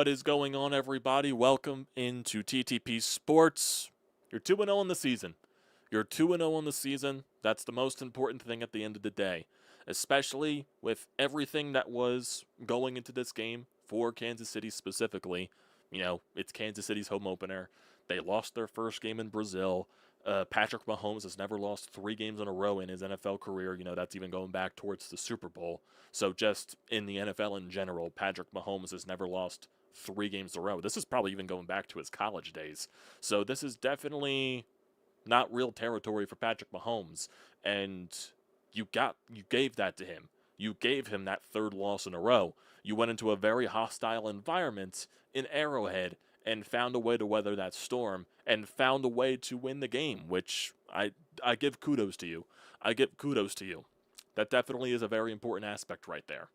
What is going on, everybody? Welcome into TTP Sports. You're 2-0 in the season. You're 2-0 in the season. That's the most important thing at the end of the day, especially with everything that was going into this game for Kansas City specifically. You know, it's Kansas City's home opener. They lost their first game in Brazil. Patrick Mahomes has never lost 3 games in a row in his NFL career. You know, that's even going back towards the Super Bowl. So just in the NFL in general, Patrick Mahomes has never lost 3 games in a row. This is probably even going back to his college days. So this is definitely not real territory for Patrick Mahomes. And you gave that to him. You gave him that 3rd loss in a row. You went into a very hostile environment in Arrowhead and found a way to weather that storm and found a way to win the game, which I give kudos to you. I give kudos to you. That definitely is a very important aspect right there.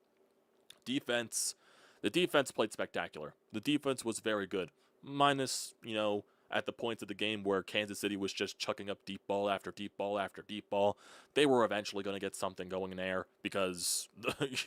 Defense, the defense played spectacular. The defense was very good, minus, at the point of the game where Kansas City was just chucking up deep ball after deep ball after deep ball. They were eventually going to get something going there because,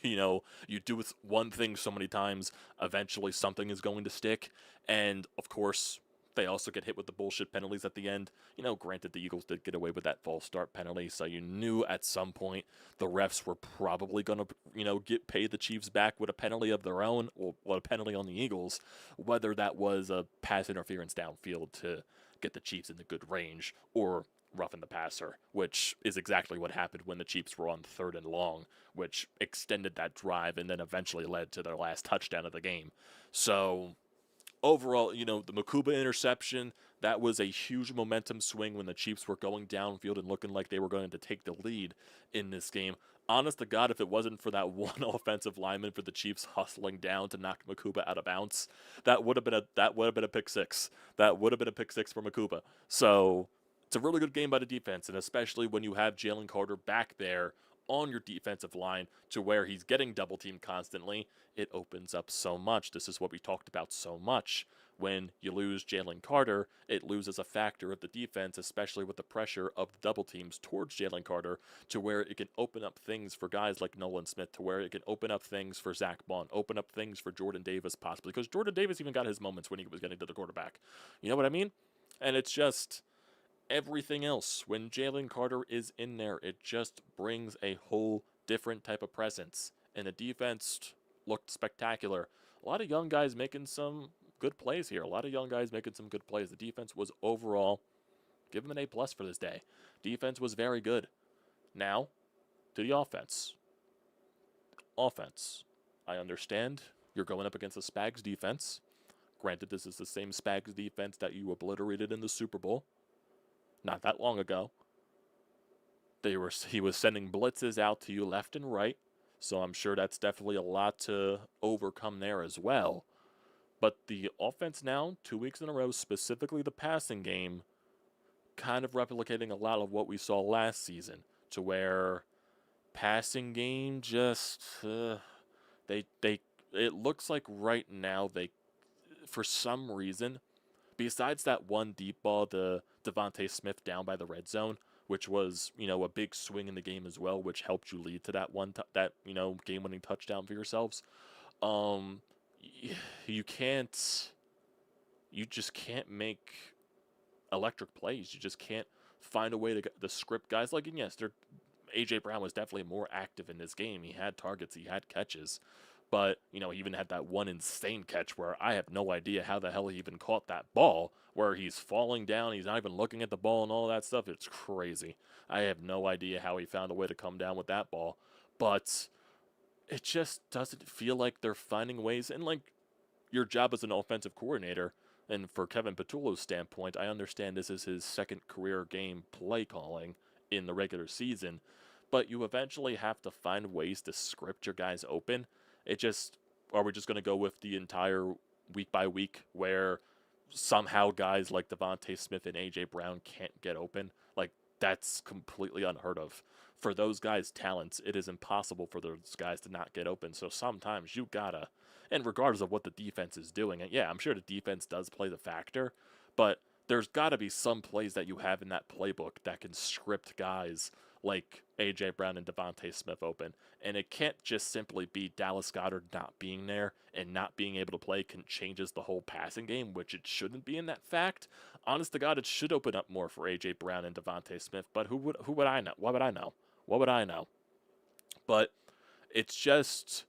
you do one thing so many times, eventually something is going to stick. And, of course, they also get hit with the bullshit penalties at the end. Granted, the Eagles did get away with that false start penalty, so you knew at some point the refs were probably going to, get paid the Chiefs back with a penalty of their own, or a penalty on the Eagles, whether that was a pass interference downfield to get the Chiefs into good range, or roughing the passer, which is exactly what happened when the Chiefs were on 3rd and long, which extended that drive and then eventually led to their last touchdown of the game. So overall, the Mukuba interception, that was a huge momentum swing when the Chiefs were going downfield and looking like they were going to take the lead in this game. Honest to God, if it wasn't for that one offensive lineman for the Chiefs hustling down to knock Mukuba out of bounds, that would have been a pick six. That would have been a pick six for Mukuba. So it's a really good game by the defense, and especially when you have Jalen Carter back there on your defensive line to where he's getting double teamed constantly, it opens up so much. This is what we talked about so much. When you lose Jalen Carter, it loses a factor of the defense, especially with the pressure of the double teams towards Jalen Carter, to where it can open up things for guys like Nolan Smith, to where it can open up things for Zach Bond, open up things for Jordan Davis possibly, because Jordan Davis even got his moments when he was getting to the quarterback. You know what I mean? And it's just everything else. When Jalen Carter is in there, it just brings a whole different type of presence. And the defense looked spectacular. A lot of young guys making some good plays here. A lot of young guys making some good plays. The defense was overall, give them an A+ for this day. Defense was very good. Now, to the offense. Offense. I understand you're going up against the Spags defense. Granted, this is the same Spags defense that you obliterated in the Super Bowl not that long ago. He was sending blitzes out to you left and right, so I'm sure that's definitely a lot to overcome there as well. But the offense now, 2 weeks in a row, specifically the passing game, kind of replicating a lot of what we saw last season, to where passing game just it looks like right now they, for some reason, besides that one deep ball, the Devontae Smith down by the red zone, which was, a big swing in the game as well, which helped you lead to that game-winning touchdown for yourselves. You just can't make electric plays. You just can't find a way to script guys. Like, and yes, A.J. Brown was definitely more active in this game. He had targets, he had catches. But, he even had that one insane catch where I have no idea how the hell he even caught that ball, where he's falling down, he's not even looking at the ball and all that stuff. It's crazy. I have no idea how he found a way to come down with that ball. But it just doesn't feel like they're finding ways. And, your job as an offensive coordinator, and for Kevin Patullo's standpoint, I understand this is his 2nd career game play calling in the regular season. But you eventually have to find ways to script your guys open. Are we just going to go with the entire week by week where somehow guys like Devontae Smith and A.J. Brown can't get open? That's completely unheard of. For those guys' talents, it is impossible for those guys to not get open. So sometimes you gotta, and regardless of what the defense is doing, and yeah, I'm sure the defense does play the factor, but there's got to be some plays that you have in that playbook that can script guys like A.J. Brown and Devontae Smith open. And it can't just simply be Dallas Goedert not being there and not being able to play changes the whole passing game, which it shouldn't be in that fact. Honest to God, it should open up more for A.J. Brown and Devontae Smith, but who would I know? What would I know? What would I know? But it's just,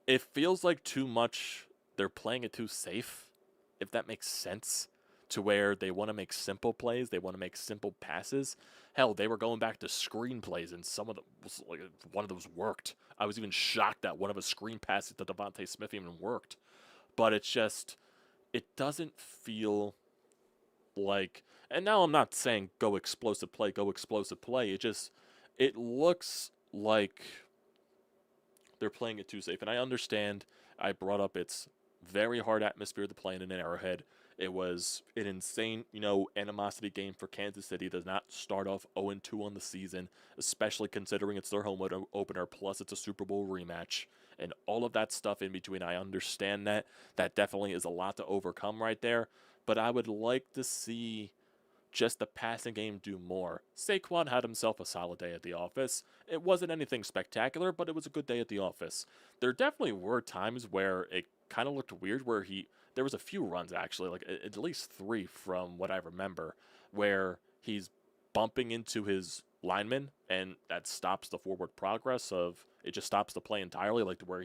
it feels like too much, they're playing it too safe, if that makes sense, to where they want to make simple plays, they want to make simple passes. Hell, they were going back to screen plays, and some of them, like, one of those worked. I was even shocked that one of the screen passes to Devontae Smith even worked. But it's just, it doesn't feel like, and now I'm not saying go explosive play, it just, it looks like they're playing it too safe. And I understand, I brought up it's very hard atmosphere to play in an Arrowhead. It was an insane, animosity game for Kansas City. Does not start off 0-2 on the season, especially considering it's their home opener, plus it's a Super Bowl rematch. And all of that stuff in between, I understand that. That definitely is a lot to overcome right there. But I would like to see just the passing game do more. Saquon had himself a solid day at the office. It wasn't anything spectacular, but it was a good day at the office. There definitely were times where it kind of looked weird, where there was a few runs actually, like at least 3 from what I remember, where he's bumping into his lineman, and that stops the forward progress of, it just stops the play entirely, like to where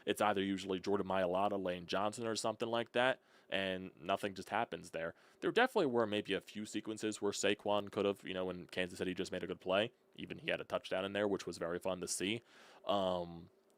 it's either usually Jordan Mailata, Lane Johnson, or something like that, and nothing just happens there. There definitely were maybe a few sequences where Saquon could have, when Kansas City just made a good play. Even he had a touchdown in there, which was very fun to see.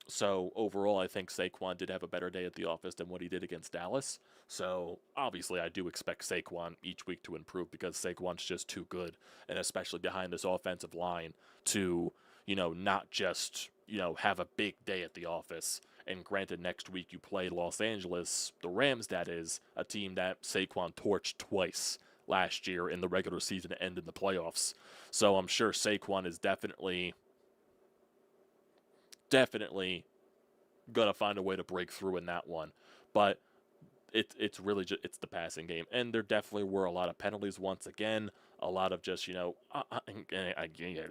So overall, I think Saquon did have a better day at the office than what he did against Dallas. So obviously, I do expect Saquon each week to improve, because Saquon's just too good, and especially behind this offensive line, to, not just, have a big day at the office. And granted, next week you play Los Angeles, the Rams, that is, a team that Saquon torched twice last year in the regular season and in the playoffs. So I'm sure Saquon is definitely going to find a way to break through in that one. But it's really just, it's the passing game. And there definitely were a lot of penalties once again. A lot of just, the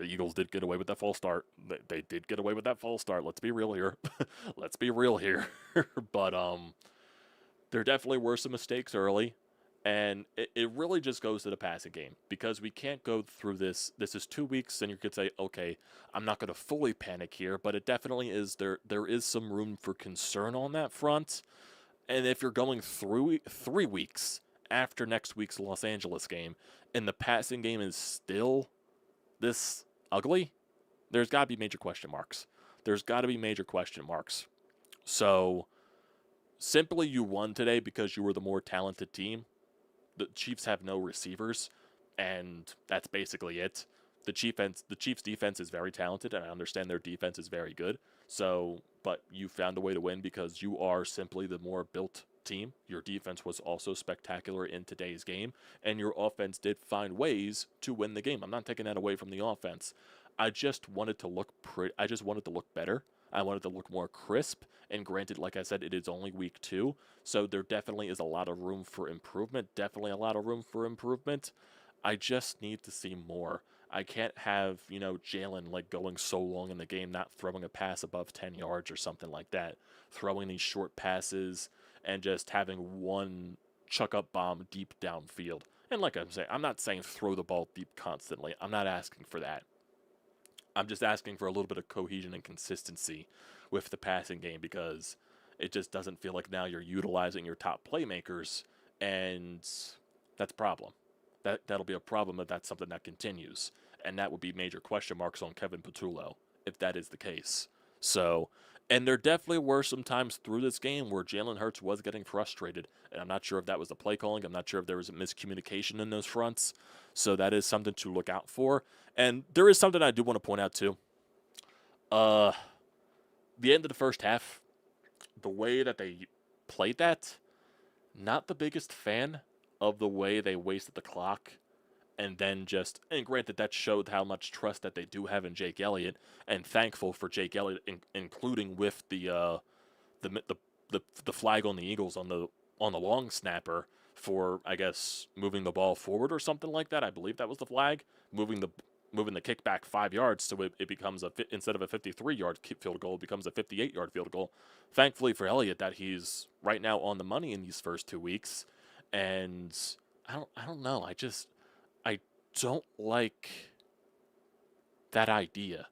Eagles did get away with that false start. They did get away with that false start. Let's be real here. Let's be real here. But there definitely were some mistakes early. And it really just goes to the passing game, because we can't go through this. This is 2 weeks, and you could say, okay, I'm not going to fully panic here, but it definitely is, there is some room for concern on that front. And if you're going through 3 weeks after next week's Los Angeles game, and the passing game is still this ugly, there's got to be major question marks. So, simply you won today because you were the more talented team. The Chiefs have no receivers, and that's basically it. The Chiefs' defense is very talented, and I understand their defense is very good. So, but you found a way to win because you are simply the more built team. Your defense was also spectacular in today's game, and your offense did find ways to win the game. I'm not taking that away from the offense. I just wanted to look better. I wanted to look more crisp, and granted, like I said, it is only week 2, so there definitely is a lot of room for improvement. I just need to see more. I can't have, Jalen, like, going so long in the game, not throwing a pass above 10 yards or something like that. Throwing these short passes and just having one chuck-up bomb deep downfield. And like I'm saying, I'm not saying throw the ball deep constantly. I'm not asking for that. I'm just asking for a little bit of cohesion and consistency with the passing game, because it just doesn't feel like now you're utilizing your top playmakers, and that's a problem. That'll be a problem if that's something that continues, and that would be major question marks on Kevin Patullo if that is the case. So, and there definitely were some times through this game where Jalen Hurts was getting frustrated, and I'm not sure if that was the play calling. I'm not sure if there was a miscommunication in those fronts. So that is something to look out for. And there is something I do want to point out too. The end of the first half, the way that they played that, not the biggest fan of the way they wasted the clock, and then and granted, that showed how much trust that they do have in Jake Elliott, and thankful for Jake Elliott, including with the flag on the Eagles on the long snapper for, I guess, moving the ball forward or something like that. I believe that was the flag, moving moving the kick back 5 yards, so it becomes instead of a 53-yard field goal, it becomes a 58-yard field goal. Thankfully for Elliott that he's right now on the money in these first 2 weeks, and I don't know. I don't like that idea.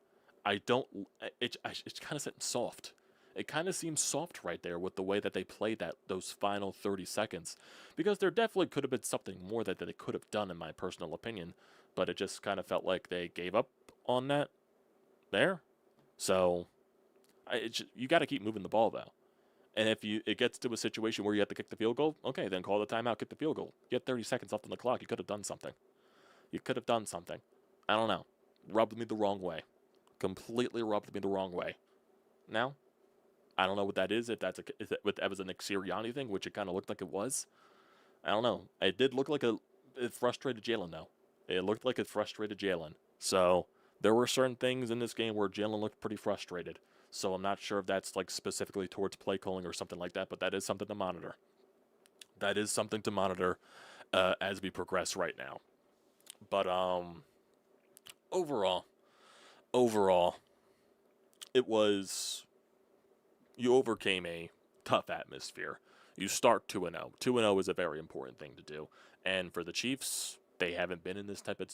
I don't. It's kind of sitting soft. It kind of seems soft right there with the way that they played those final 30 seconds, because there definitely could have been something more that they could have done, in my personal opinion. But it just kind of felt like they gave up on that there. So you got to keep moving the ball though. And if it gets to a situation where you have to kick the field goal, okay, then call the timeout, kick the field goal. You had 30 seconds left on the clock. You could have done something. You could have done something. I don't know. Rubbed me the wrong way. Completely rubbed me the wrong way. Now, I don't know what that is. If that was a Nick Sirianni thing, which it kind of looked like it was. I don't know. It did look like it frustrated Jalen, though. It looked like it frustrated Jalen. So there were certain things in this game where Jalen looked pretty frustrated. So I'm not sure if that's like specifically towards play calling or something like that, but that is something to monitor. That is something to monitor as we progress right now. But overall, it was, you overcame a tough atmosphere. You start 2-0. 2-0 is a very important thing to do. And for the Chiefs, they haven't been in this type of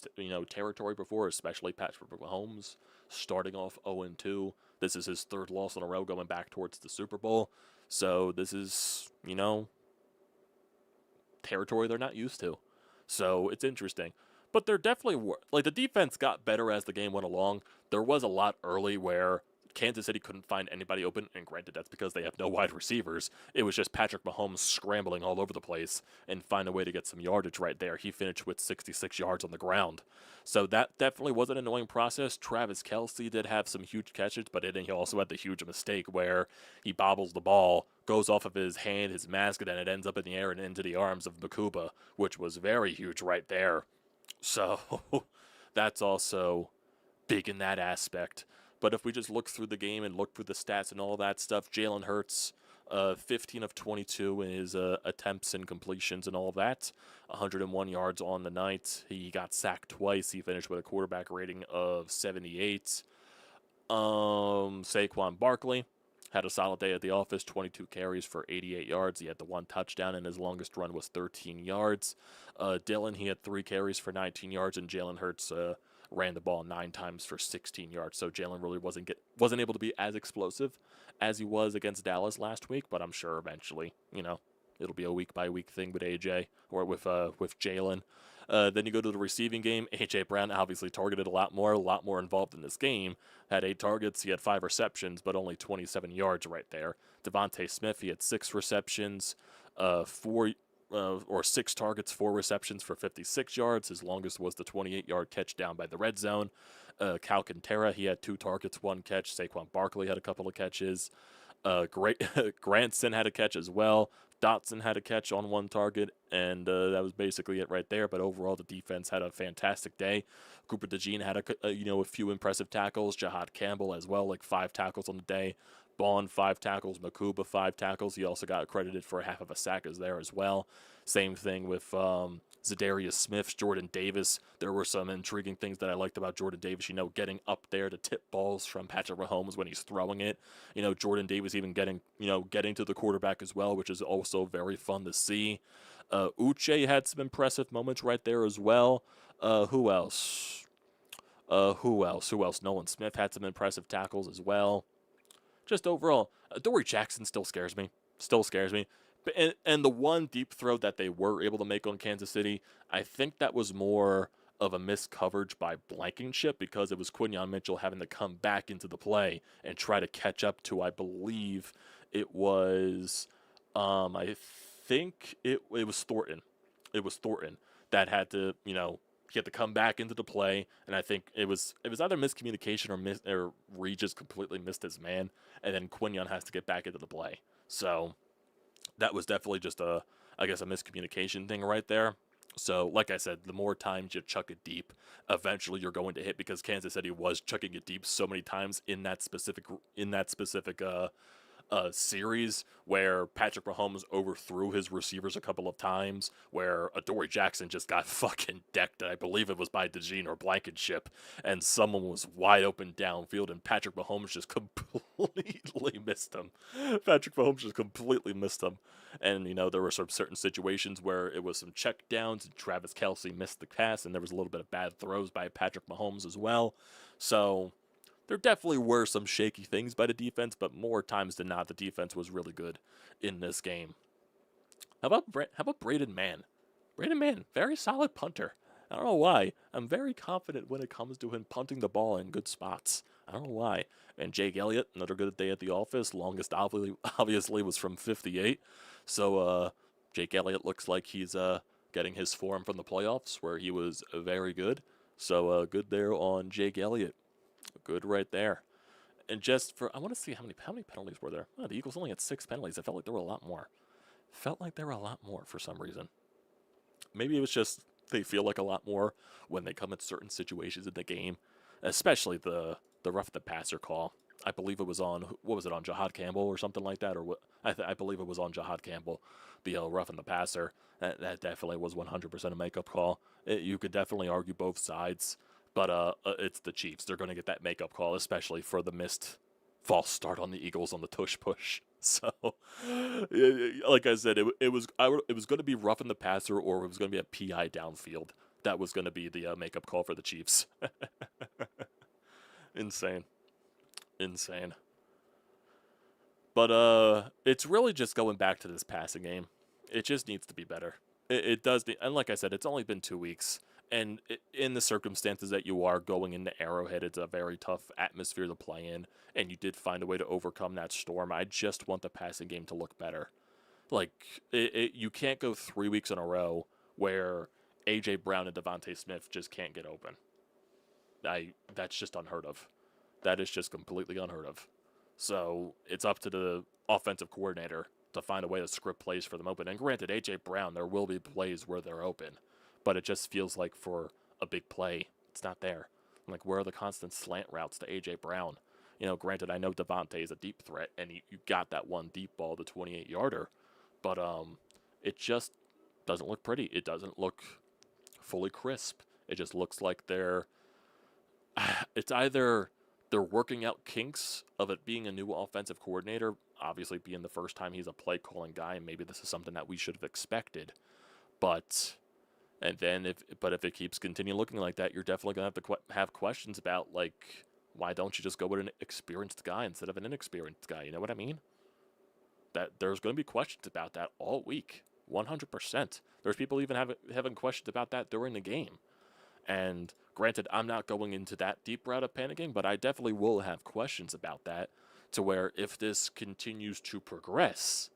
territory before, especially Patrick Mahomes starting off 0-2. This is his third loss in a row going back towards the Super Bowl. So this is, territory they're not used to. So it's interesting. But there definitely were, like, the defense got better as the game went along. There was a lot early where Kansas City couldn't find anybody open, and granted, that's because they have no wide receivers. It was just Patrick Mahomes scrambling all over the place and find a way to get some yardage right there. He finished with 66 yards on the ground. So that definitely was an annoying process. Travis Kelce did have some huge catches, but he also had the huge mistake where he bobbles the ball, goes off of his hand, his mask, and then it ends up in the air and into the arms of Mukuba, which was very huge right there. So that's also big in that aspect. But if we just look through the game and look through the stats and all that stuff, Jalen Hurts, 15 of 22 in his attempts and completions and all that, 101 yards on the night. He got sacked twice. He finished with a quarterback rating of 78. Saquon Barkley had a solid day at the office, 22 carries for 88 yards. He had the one touchdown, and his longest run was 13 yards. Dylan, he had 3 carries for 19 yards, and Jalen Hurts ran the ball 9 times for 16 yards. So Jalen really wasn't able to be as explosive as he was against Dallas last week, but I'm sure eventually, it'll be a week-by-week thing with AJ or with Jalen. Then you go to the receiving game. A.J. Brown obviously targeted a lot more involved in this game. Had 8 targets. He had 5 receptions, but only 27 yards right there. Devontae Smith, he had 6 receptions, 6 targets, 4 receptions for 56 yards. His longest was the 28-yard catch down by the red zone. Calcaterra, he had 2 targets, 1 catch. Saquon Barkley had a couple of catches. Granson had a catch as well. Dotson had a catch on 1 target, and that was basically it right there. But overall, the defense had a fantastic day. Cooper DeJean had a few impressive tackles. Jahad Campbell as well, like 5 tackles on the day. Bond 5 tackles. Mukuba 5 tackles. He also got credited for half of a sack as well. Same thing with Zadarius Smith, Jordan Davis. There were some intriguing things that I liked about Jordan Davis, getting up there to tip balls from Patrick Mahomes when he's throwing it. Jordan Davis even getting to the quarterback as well, which is also very fun to see. Uche had some impressive moments right there as well. Who else? Nolan Smith had some impressive tackles as well. Just overall, Dory Jackson still scares me. And the one deep throw that they were able to make on Kansas City, I think that was more of a missed coverage by Blankenship, because it was Quinyon Mitchell having to come back into the play and try to catch up to, I believe it was, I think it was Thornton. It was Thornton that had to, he had to come back into the play, and I think it was either miscommunication or Reed just completely missed his man, and then Quinyon has to get back into the play. So that was definitely just a miscommunication thing right there. So, like I said, the more times you chuck it deep, eventually you're going to hit, because Kansas City was chucking it deep so many times in that specific series where Patrick Mahomes overthrew his receivers a couple of times, where Adoree Jackson just got fucking decked. I believe it was by DeJean or Blankenship, and someone was wide open downfield, and Patrick Mahomes just completely missed him. Patrick Mahomes just completely missed him. And, there were some certain situations where it was some check downs, and Travis Kelce missed the pass, and there was a little bit of bad throws by Patrick Mahomes as well. So there definitely were some shaky things by the defense, but more times than not, the defense was really good in this game. How about Braden Mann? Braden Mann, very solid punter. I don't know why. I'm very confident when it comes to him punting the ball in good spots. I don't know why. And Jake Elliott, another good day at the office. Longest obviously was from 58. So Jake Elliott looks like he's getting his form from the playoffs where he was very good. So good there on Jake Elliott. Good right there. And just for, I want to see how many penalties were there. Oh, the Eagles only had 6 penalties. I felt like there were a lot more. For some reason. Maybe it was just they feel like a lot more when they come at certain situations in the game, especially the rough the passer call. I believe it was on, what was it, on Jahad Campbell or something like that, or what? I believe it was on Jahad Campbell, the rough the passer. That definitely was 100% a makeup call. You could definitely argue both sides. But it's the Chiefs. They're going to get that makeup call, especially for the missed false start on the Eagles on the tush push. So, like I said, it was going to be roughing the passer, or it was going to be a PI downfield. That was going to be the makeup call for the Chiefs. Insane. But it's really just going back to this passing game. It just needs to be better. It does. And like I said, it's only been 2 weeks. And in the circumstances that you are going into Arrowhead, it's a very tough atmosphere to play in, and you did find a way to overcome that storm. I just want the passing game to look better. Like, you can't go 3 weeks in a row where A.J. Brown and Devontae Smith just can't get open. That's just unheard of. That is just completely unheard of. So it's up to the offensive coordinator to find a way to script plays for them open. And granted, A.J. Brown, there will be plays where they're open. But it just feels like for a big play, it's not there. Like, where are the constant slant routes to A.J. Brown? Granted, I know Devontae is a deep threat, and you got that one deep ball, the 28-yarder. But it just doesn't look pretty. It doesn't look fully crisp. It just looks like it's either they're working out kinks of it being a new offensive coordinator, obviously being the first time he's a play-calling guy, and maybe this is something that we should have expected. But... And then, if it keeps continuing looking like that, you're definitely going to have to have questions about, like, why don't you just go with an experienced guy instead of an inexperienced guy? You know what I mean? That there's going to be questions about that all week, 100%. There's people even having questions about that during the game. And granted, I'm not going into that deep route of panicking, but I definitely will have questions about that, to where if this continues to progress,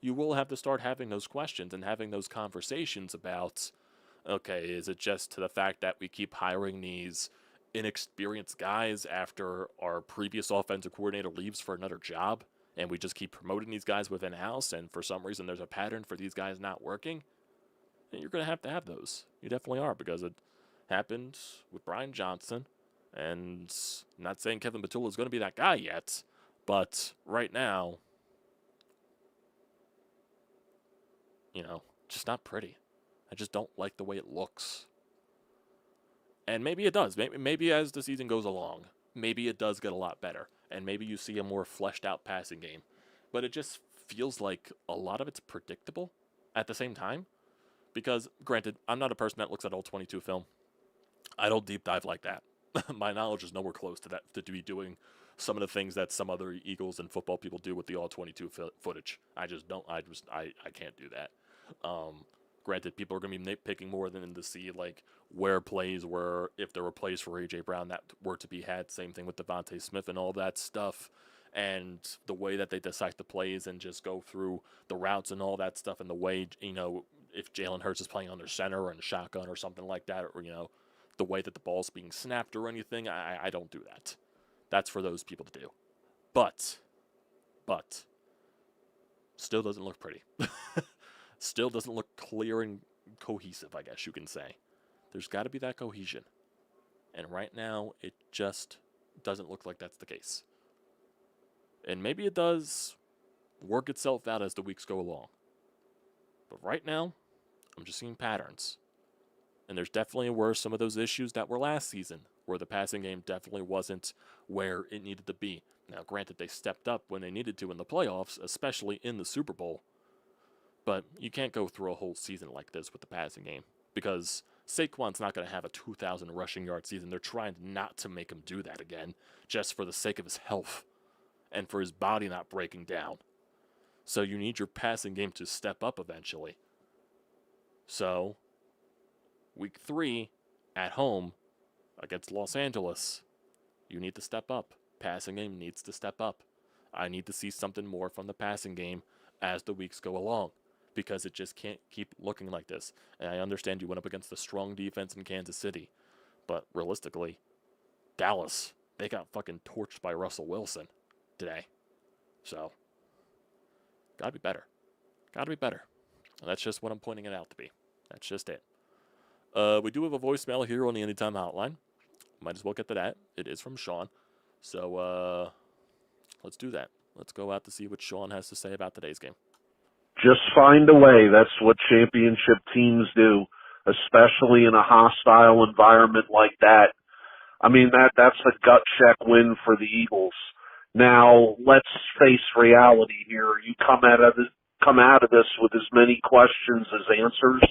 you will have to start having those questions and having those conversations about, okay, is it just to the fact that we keep hiring these inexperienced guys after our previous offensive coordinator leaves for another job, and we just keep promoting these guys within house, and for some reason there's a pattern for these guys not working? And you're going to have those. You definitely are, because it happened with Brian Johnson, and I'm not saying Kevin Batula is going to be that guy yet, but right now, just not pretty. I just don't like the way it looks. And maybe it does. Maybe as the season goes along, maybe it does get a lot better. And maybe you see a more fleshed out passing game. But it just feels like a lot of it's predictable at the same time. Because, granted, I'm not a person that looks at all 22 film. I don't deep dive like that. My knowledge is nowhere close to that, to be doing some of the things that some other Eagles and football people do with the all 22 footage. I just don't. I can't do that. Granted, people are going to be nitpicking more than to see, like, where plays were, if there were plays for A.J. Brown that were to be had. Same thing with Devontae Smith and all that stuff. And the way that they dissect the plays and just go through the routes and all that stuff, and the way, if Jalen Hurts is playing under center or in shotgun or something like that, or, the way that the ball's being snapped or anything, I don't do that. That's for those people to do. But, still doesn't look pretty. Still doesn't look clear and cohesive, I guess you can say. There's got to be that cohesion. And right now, it just doesn't look like that's the case. And maybe it does work itself out as the weeks go along. But right now, I'm just seeing patterns. And there's definitely were some of those issues that were last season, where the passing game definitely wasn't where it needed to be. Now, granted, they stepped up when they needed to in the playoffs, especially in the Super Bowl. But you can't go through a whole season like this with the passing game, because Saquon's not going to have a 2,000 rushing yard season. They're trying not to make him do that again, just for the sake of his health and for his body not breaking down. So you need your passing game to step up eventually. So, week 3, at home, against Los Angeles, you need to step up. Passing game needs to step up. I need to see something more from the passing game as the weeks go along, because it just can't keep looking like this. And I understand you went up against a strong defense in Kansas City, but realistically, Dallas, they got fucking torched by Russell Wilson today. So, gotta be better. Gotta be better. And that's just what I'm pointing it out to be. That's just it. We do have a voicemail here on the Anytime Hotline. Might as well get to that. It is from Sean. So, let's do that. Let's go out to see what Sean has to say about today's game. Just find a way. That's what championship teams do, especially in a hostile environment like that. I mean, that's a gut check win for the Eagles. Now, let's face reality here. You come out of this with as many questions as answers,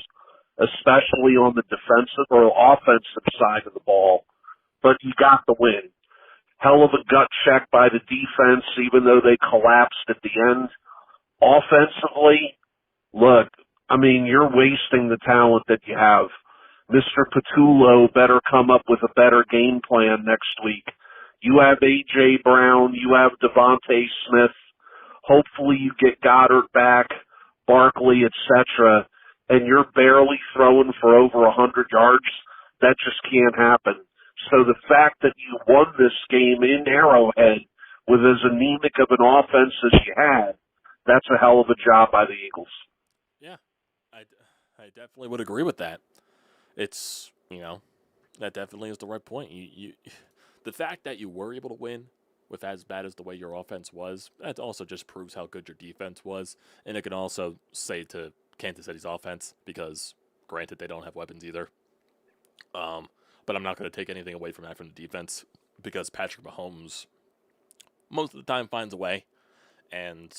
especially on the defensive or offensive side of the ball, but you got the win. Hell of a gut check by the defense, even though they collapsed at the end. Offensively, look, I mean, you're wasting the talent that you have. Mr. Patullo better come up with a better game plan next week. You have A.J. Brown, you have Devontae Smith. Hopefully you get Goddard back, Barkley, etc., and you're barely throwing for over 100 yards. That just can't happen. So the fact that you won this game in Arrowhead with as anemic of an offense as you had, that's a hell of a job by the Eagles. Yeah, I definitely would agree with that. It's, that definitely is the right point. The fact that you were able to win with as bad as the way your offense was, that also just proves how good your defense was. And it can also say to Kansas City's offense, because granted they don't have weapons either. But I'm not going to take anything away from that from the defense, because Patrick Mahomes most of the time finds a way, and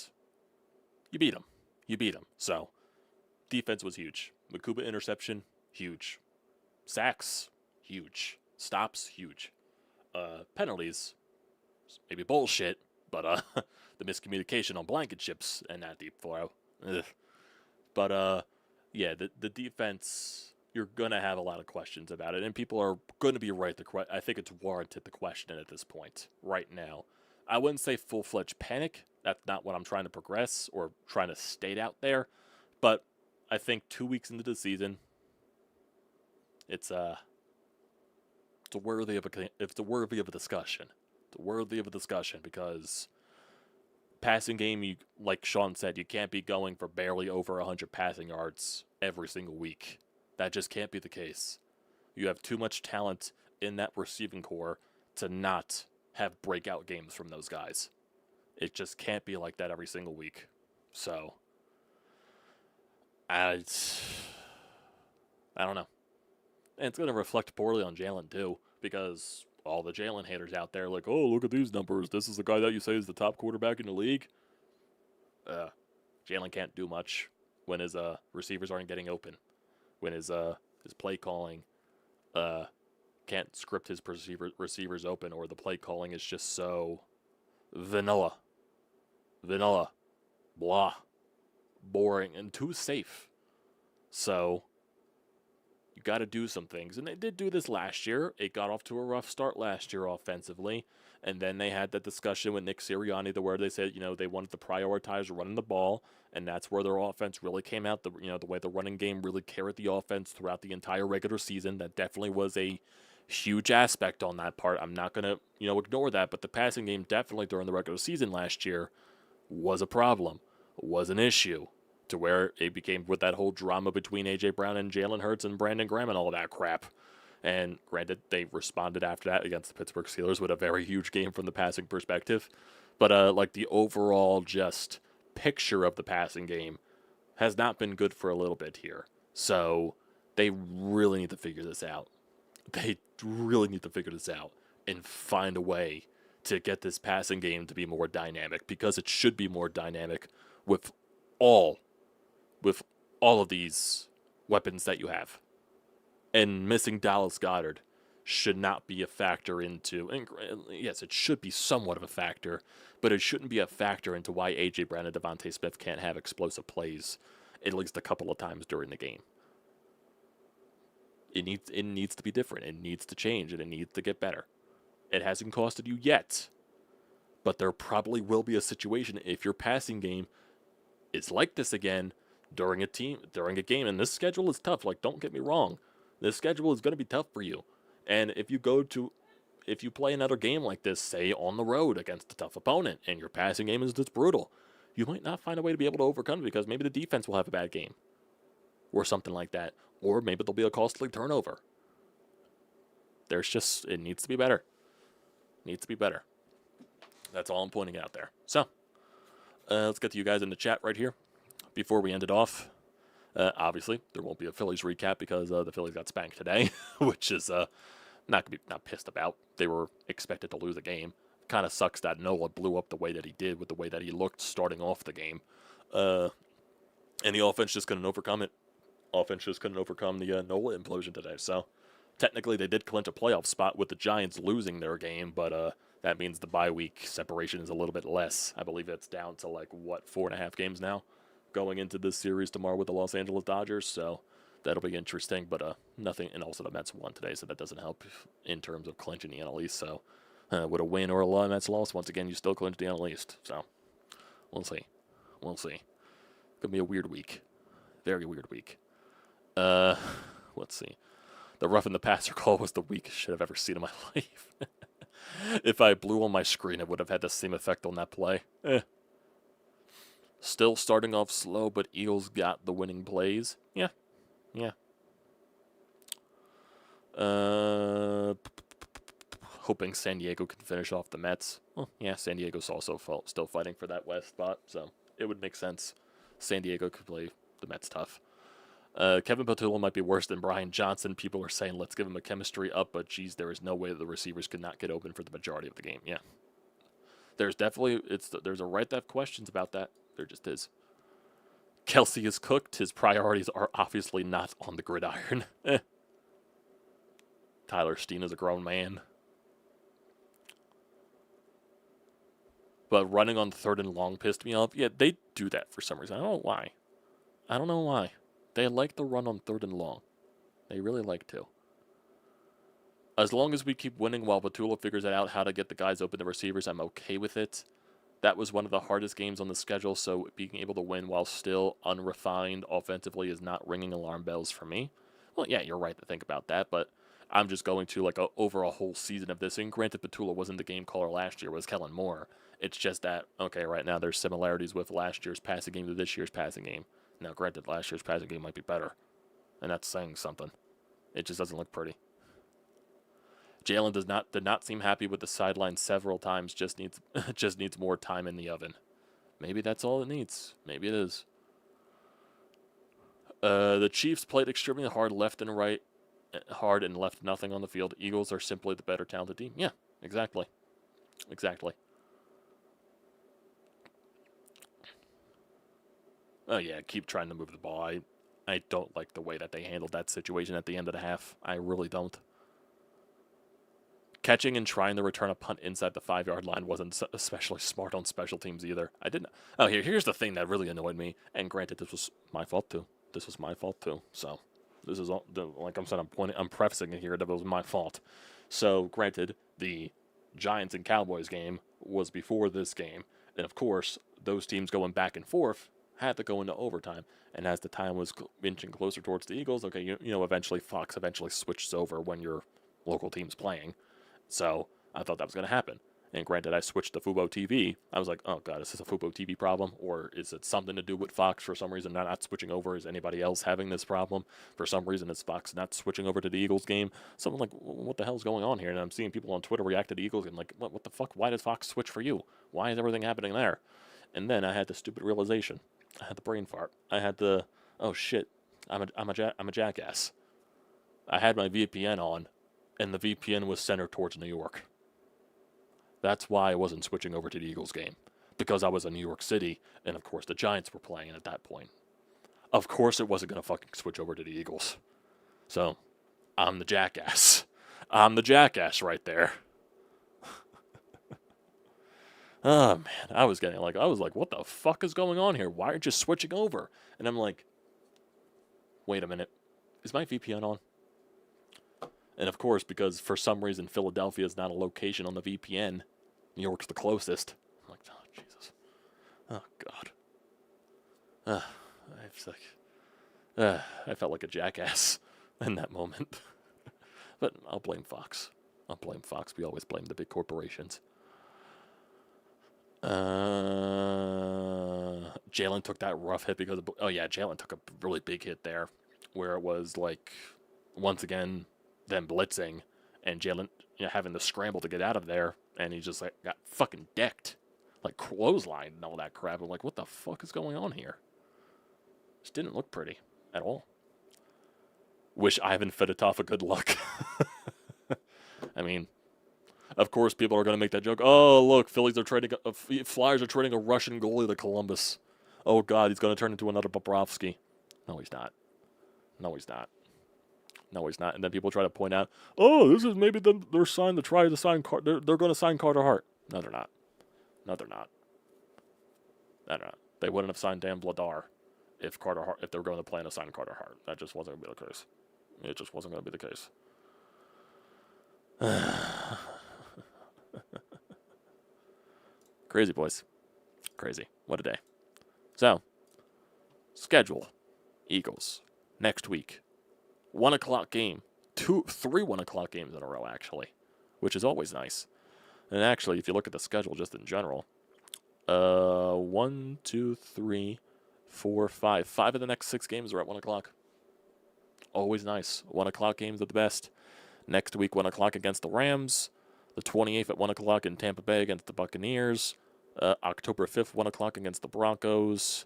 you beat him. You beat him. So, defense was huge. Mukuba interception, huge. Sacks, huge. Stops, huge. Penalties, maybe bullshit, but the miscommunication on blanket chips and that deep throw. Ugh. But, yeah, the defense, you're going to have a lot of questions about it, and people are going to be right. I think it's warranted to question it at this point, right now. I wouldn't say full-fledged panic. That's not what I'm trying to progress or trying to state out there. But I think 2 weeks into the season, it's worthy of a discussion. It's worthy of a discussion, because passing game, like Sean said, you can't be going for barely over 100 passing yards every single week. That just can't be the case. You have too much talent in that receiving core to not have breakout games from those guys. It just can't be like that every single week. So, I don't know. And it's going to reflect poorly on Jalen, too, because all the Jalen haters out there like, oh, look at these numbers. This is the guy that you say is the top quarterback in the league. Jalen can't do much when his receivers aren't getting open. When his play calling can't script his receivers open, or the play calling is just so vanilla, blah, boring, and too safe. So you got to do some things, and they did do this last year. It got off to a rough start last year offensively, and then they had that discussion with Nick Sirianni where they said, they wanted to prioritize running the ball, and that's where their offense really came out. The way the running game really carried the offense throughout the entire regular season. That definitely was a huge aspect on that part. I'm not going to, ignore that, but the passing game definitely during the regular season last year was a problem, was an issue, to where it became with that whole drama between A.J. Brown and Jalen Hurts and Brandon Graham and all that crap. And granted, they responded after that against the Pittsburgh Steelers with a very huge game from the passing perspective. But, the overall just picture of the passing game has not been good for a little bit here. So they really need to figure this out. They really need to figure this out and find a way to get this passing game to be more dynamic, because it should be more dynamic with all of these weapons that you have. And missing Dallas Goedert should not be a factor into, and yes, it should be somewhat of a factor, but it shouldn't be a factor into why A.J. Brown and Devontae Smith can't have explosive plays at least a couple of times during the game. It needs to be different. It needs to change, and it needs to get better. It hasn't costed you yet, but there probably will be a situation if your passing game is like this again during a game. And this schedule is tough. Like, don't get me wrong, this schedule is going to be tough for you. And if you play another game like this, say on the road against a tough opponent, and your passing game is just brutal, you might not find a way to be able to overcome it, because maybe the defense will have a bad game or something like that. Or maybe there'll be a costly turnover. It needs to be better. Needs to be better. That's all I'm pointing out there. So, let's get to you guys in the chat right here before we end it off. Obviously, there won't be a Phillies recap because the Phillies got spanked today, which is not pissed about. They were expected to lose a game. Kind of sucks that Nola blew up the way that he did with the way that he looked starting off the game. And the offense just couldn't overcome it. Offense just couldn't overcome the Nola implosion today. So, technically, they did clinch a playoff spot with the Giants losing their game, but that means the bye week separation is a little bit less. I believe it's down to 4.5 games now going into this series tomorrow with the Los Angeles Dodgers. So, that'll be interesting, but nothing. And also, the Mets won today, so that doesn't help in terms of clinching the NL East. So, with a win or a Mets loss, once again, you still clinch the NL East. So, we'll see. We'll see. Gonna be a weird week. Very weird week. Let's see. The roughing the passer call was the weakest shit I've ever seen in my life. If I blew on my screen, it would have had the same effect on that play. Still starting off slow, but Eagles got the winning plays. Yeah. Hoping San Diego can finish off the Mets. Well, yeah, San Diego's also still fighting for that West spot, so it would make sense. San Diego could play the Mets tough. Kevin Patullo might be worse than Brian Johnson. People are saying let's give him a chemistry up, but geez, there is no way that the receivers could not get open for the majority of the game. Yeah, there's a right to have questions about that. There just is. Kelsey is cooked. His priorities are obviously not on the gridiron. Tyler Steen is a grown man. But running on 3rd and long pissed me off. Yeah, they do that for some reason. I don't know why. They like to run on 3rd and long. They really like to. As long as we keep winning while Patullo figures out how to get the guys open, the receivers, I'm okay with it. That was one of the hardest games on the schedule, so being able to win while still unrefined offensively is not ringing alarm bells for me. Well, yeah, you're right to think about that, but I'm just going to over a whole season of this. And granted, Patullo wasn't the game caller last year. It was Kellen Moore. It's just that, okay, right now there's similarities with last year's passing game to this year's passing game. Now, granted, last year's passing game might be better, and that's saying something. It just doesn't look pretty. Jalen did not seem happy with the sideline several times. Just needs more time in the oven. Maybe that's all it needs. Maybe it is. The Chiefs played extremely hard left and right, hard and left nothing on the field. Eagles are simply the better talented team. Yeah, exactly. Oh yeah, keep trying to move the ball. I don't like the way that they handled that situation at the end of the half. I really don't. Catching and trying to return a punt inside the 5-yard line wasn't especially smart on special teams either. I didn't. Oh, here's the thing that really annoyed me. And granted, this was my fault too. So this is all, like I'm saying, I'm prefacing it here that it was my fault. So granted, the Giants and Cowboys game was before this game, and of course, those teams going back and forth had to go into overtime. And as the time was inching closer towards the Eagles, okay, you know, eventually Fox switches over when your local team's playing. So I thought that was going to happen. And granted, I switched to Fubo TV. I was like, oh, God, is this a Fubo TV problem? Or is it something to do with Fox for some reason not switching over? Is anybody else having this problem? For some reason, it's Fox not switching over to the Eagles game. So I'm like, what the hell's going on here? And I'm seeing people on Twitter react to the Eagles and like, what the fuck? Why did Fox switch for you? Why is everything happening there? And then I had the stupid realization. I had the brain fart. I had the, oh shit, I'm a jackass. I had my VPN on, and the VPN was centered towards New York. That's why I wasn't switching over to the Eagles game, because I was in New York City, and of course the Giants were playing at that point. Of course it wasn't going to fucking switch over to the Eagles. So, I'm the jackass. I'm the jackass right there. Oh man, I was like, what the fuck is going on here? Why aren't you switching over? And I'm like, wait a minute, is my VPN on? And of course, because for some reason Philadelphia is not a location on the VPN, New York's the closest. I'm like, oh Jesus, oh God. I felt like a jackass in that moment. But I'll blame Fox. We always blame the big corporations. Jalen took that rough hit because Jalen took a really big hit there, where it was like, once again, them blitzing, and Jalen having to scramble to get out of there, and he just like got fucking decked, like clothesline and all that crap. I'm like, what the fuck is going on here? Just didn't look pretty at all. Wish Ivan Fedotov a good luck. I mean, of course, people are going to make that joke. Oh, look, Flyers are trading a Russian goalie to Columbus. Oh God, he's going to turn into another Bobrovsky. No, he's not. And then people try to point out, oh, this is maybe they're signed to try to sign. They're going to sign Carter Hart. No, they're not. They wouldn't have signed Dan Vladar if they were going to plan to sign Carter Hart. That just wasn't going to be the case. It just wasn't going to be the case. Crazy, boys. Crazy. What a day. So, schedule. Eagles. Next week. 1 o'clock game. 3 1 o'clock games in a row, actually. Which is always nice. And actually, if you look at the schedule just in general, 1, 2, 3, 4, 5. 5 of the next 6 games are at 1 o'clock. Always nice. 1 o'clock games are the best. Next week, 1 o'clock against the Rams. The 28th at 1 o'clock in Tampa Bay against the Buccaneers. October 5th, 1 o'clock against the Broncos.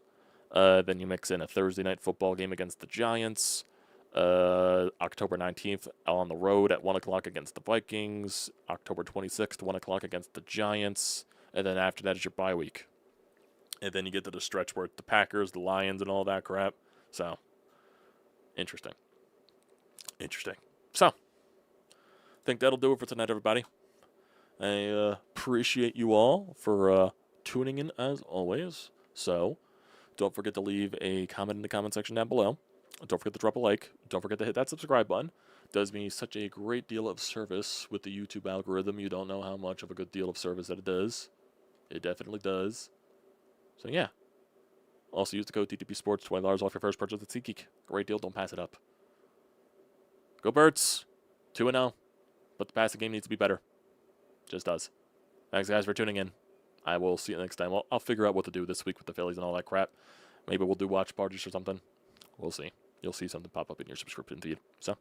Then you mix in a Thursday night football game against the Giants. October 19th on the road at 1 o'clock against the Vikings. October 26th, 1 o'clock against the Giants. And then after that is your bye week. And then you get to the stretch where it's the Packers, the Lions, and all that crap. So, interesting. So, I think that'll do it for tonight, everybody. I appreciate you all for tuning in as always. So, don't forget to leave a comment in the comment section down below. Don't forget to drop a like. Don't forget to hit that subscribe button. It does me such a great deal of service with the YouTube algorithm. You don't know how much of a good deal of service that it does. It definitely does. So, yeah. Also, use the code TTPSPORTS, $20 off your first purchase at SEATGEEK. Great deal. Don't pass it up. Go Birds. 2-0. But the passing game needs to be better. Just does. Thanks, guys, for tuning in. I will see you next time. I'll figure out what to do this week with the Phillies and all that crap. Maybe we'll do watch parties or something. We'll see. You'll see something pop up in your subscription feed. So,